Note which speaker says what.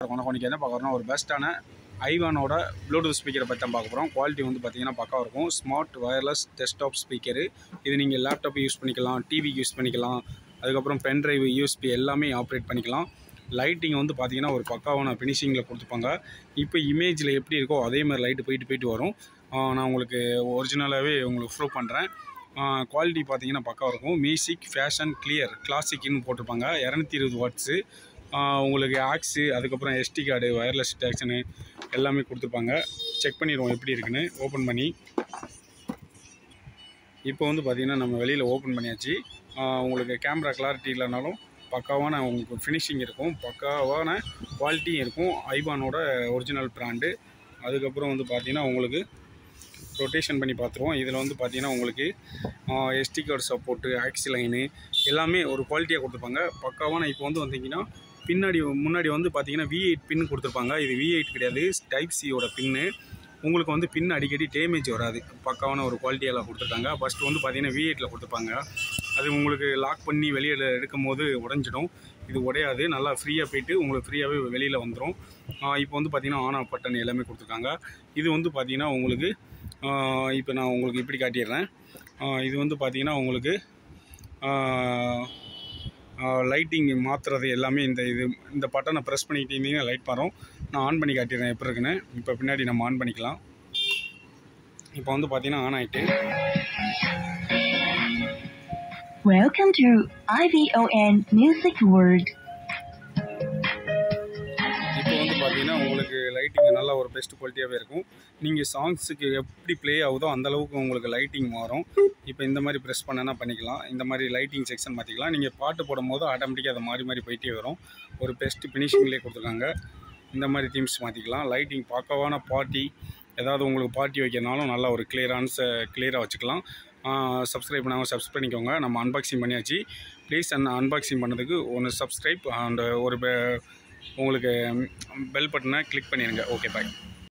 Speaker 1: இன்னைக்கு என்ன பார்க்க போகிறோம்னா ஒரு பெஸ்ட்டான ஐவானோட ப்ளூடூத் ஸ்பீக்கரை பற்றி தான் பார்க்க போகிறோம். குவாலிட்டி வந்து பார்த்திங்கன்னா பக்காவாக இருக்கும். Smart wireless desktop speaker. இது நீங்கள் லேப்டாப் யூஸ் பண்ணிக்கலாம், டிவிக்கு யூஸ் பண்ணிக்கலாம், அதுக்கப்புறம் பென் ட்ரைவ், யூஎஸ்பி எல்லாமே ஆப்ரேட் பண்ணிக்கலாம். லைட்டிங் வந்து பார்த்திங்கன்னா ஒரு பக்காவான ஃபினிஷிங்கில் கொடுத்துப்பாங்க. இப்போ இமேஜில் எப்படி இருக்கோ அதே மாதிரி லைட்டு போயிட்டு வரும். நான் உங்களுக்கு ஒரிஜினலாகவே உங்களுக்கு ப்ரூவ் பண்ணுறேன். குவாலிட்டி பார்த்திங்கன்னா பக்காவாக இருக்கும். மியூசிக், ஃபேஷன், கிளியர், கிளாசிக்னு போட்டிருப்பாங்க. 220 வாட்ஸு. உங்களுக்கு ஆக்ஸு, அதுக்கப்புறம் எஸ்டி கார்டு, வயர்லெஸ் டேக்ஷனு எல்லாமே கொடுத்துருப்பாங்க. செக் பண்ணிடுவோம் எப்படி இருக்குன்னு. ஓப்பன் பண்ணி இப்போ வந்து பார்த்திங்கன்னா நம்ம வெளியில் ஓப்பன் பண்ணியாச்சு. உங்களுக்கு கேமரா கிளாரிட்டி இல்லைனாலும் பக்காவான உங்களுக்கு ஃபினிஷிங் இருக்கும், பக்காவான குவாலிட்டியும் இருக்கும். ஐவானோட ஒரிஜினல் பிராண்டு. அதுக்கப்புறம் வந்து பார்த்திங்கன்னா உங்களுக்கு ரொட்டேஷன் பண்ணி பார்த்துருவோம். இதில் வந்து பார்த்திங்கன்னா உங்களுக்கு எஸ்டி கார்டு சப்போர்ட்டு, ஆக்சி லைனு எல்லாமே ஒரு குவாலிட்டியாக கொடுத்துருப்பாங்க. பக்காவான இப்போ வந்து வந்தீங்கன்னா முன்னாடி வந்து பார்த்திங்கன்னா V8 பின்னு கொடுத்துருப்பாங்க. இது V8 கிடையாது, டைப் சியோட பின்னு. உங்களுக்கு வந்து பின் அடிக்கடி டேமேஜ் வராது. பக்காவான ஒரு குவாலிட்டியெல்லாம் கொடுத்துருக்காங்க. ஃபஸ்ட்டு வந்து பார்த்திங்கன்னா V8ல் கொடுத்துருப்பாங்க. அது உங்களுக்கு லாக் பண்ணி வெளியில் எடுக்கும் போது உடஞ்சிடும். இது உடையாது, நல்லா ஃப்ரீயாக போய்ட்டு உங்களுக்கு ஃப்ரீயாகவே வெளியில் வந்துடும். இப்போ வந்து பார்த்திங்கன்னா ஆன் ஆஃப் பட்டன் எல்லாமே கொடுத்துருக்காங்க. இது வந்து பார்த்திங்கன்னா உங்களுக்கு இப்போ நான் உங்களுக்கு இப்படி காட்டிடுறேன். இது வந்து பார்த்திங்கன்னா உங்களுக்கு லைட்டிங் மாற்றுறது எல்லாமே இந்த பட்டனை ப்ரெஸ் பண்ணிக்கிட்டீங்கன்னா லைட் மாறும். நான் ஆன் பண்ணி காட்டிடுறேன் எப்படி இருக்குன்னு. இப்போ பின்னாடி நம்ம ஆன் பண்ணிக்கலாம். இப்போ வந்து பார்த்திங்கன்னா ஆன் ஆகிட்டு.
Speaker 2: Welcome to IVON Music World.
Speaker 1: இப்போ வந்து பார்த்திங்கன்னா உங்களுக்கு லைட்டிங் நல்லா ஒரு பெஸ்ட் குவாலிட்டியாகவே இருக்கும். நீங்கள் சாங்ஸுக்கு எப்படி ப்ளே ஆகுதோ அந்தளவுக்கு உங்களுக்கு லைட்டிங் மாறும். இப்போ இந்த மாதிரி ப்ரெஸ் பண்ணனா பண்ணிக்கலாம். இந்த மாதிரி லைட்டிங் செக்ஷன் மாற்றிக்கலாம். நீங்கள் பாட்டு போடும் போது ஆட்டோமேட்டிக்காக அதை மாறி போயிட்டே வரும். ஒரு பெஸ்ட் ஃபினிஷிங்லேயே கொடுத்துருக்காங்க. இந்த மாதிரி தீம்ஸ் மாற்றிக்கலாம். லைட்டிங் பக்காவான பார்ட்டி, ஏதாவது உங்களுக்கு பார்ட்டி வைக்கிறனாலும் நல்லா ஒரு கிளியராக வச்சுக்கலாம். சப்ஸ்கிரைப் பண்ணாமல் சப்ஸ்கிரைப் பண்ணிக்கோங்க. நம்ம அன்பாக்சிங் பண்ணியாச்சு. ப்ளீஸ் அன்பாக்சிங் பண்ணதுக்கு ஒன்று சப்ஸ்கிரைப் அண்ட் ஒரு உங்களுக்கு பெல் பட்டனை கிளிக் பண்ணிடுங்க. ஓகே, பாய்.